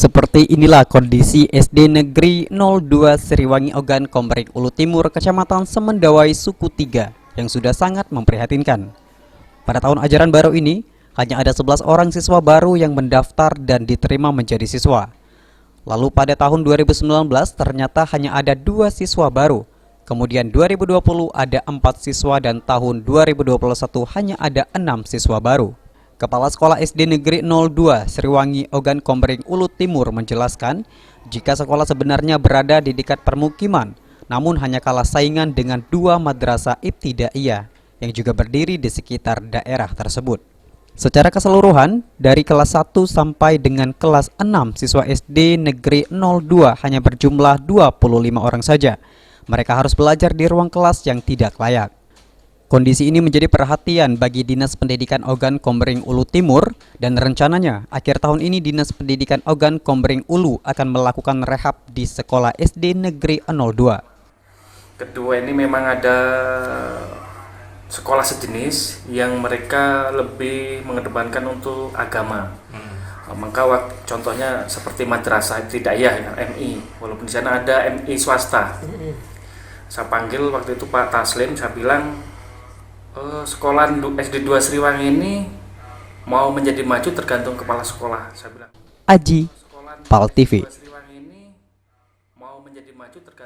Seperti inilah kondisi SD Negeri 02 Sriwangi Ogan Komering Ulu Timur, Kecamatan Semendawai, Suku 3 yang sudah sangat memprihatinkan. Pada tahun ajaran baru ini, hanya ada 11 orang siswa baru yang mendaftar dan diterima menjadi siswa. Lalu pada tahun 2019 ternyata hanya ada 2 siswa baru. Kemudian 2020 ada 4 siswa dan tahun 2021 hanya ada 6 siswa baru. Kepala Sekolah SD Negeri 02 Sriwangi Ogan Komering Ulu Timur menjelaskan, jika sekolah sebenarnya berada di dekat permukiman, namun hanya kalah saingan dengan 2 madrasah ibtidaiyah yang juga berdiri di sekitar daerah tersebut. Secara keseluruhan, dari kelas 1 sampai dengan kelas 6 siswa SD Negeri 02 hanya berjumlah 25 orang saja. Mereka harus belajar di ruang kelas yang tidak layak. Kondisi ini menjadi perhatian bagi Dinas Pendidikan Ogan Komering Ulu Timur dan rencananya akhir tahun ini Dinas Pendidikan Ogan Komering Ulu akan melakukan rehab di sekolah SD Negeri 02. Kedua, ini memang ada sekolah sejenis yang mereka lebih mengedepankan untuk agama. Maka contohnya seperti madrasah ibtidaiyah MI, walaupun di sana ada MI swasta. Saya panggil waktu itu Pak Taslim, saya bilang, sekolah SD 2 Sriwangi ini mau menjadi maju tergantung kepala sekolah. Saya bilang, Aji, PAL TV.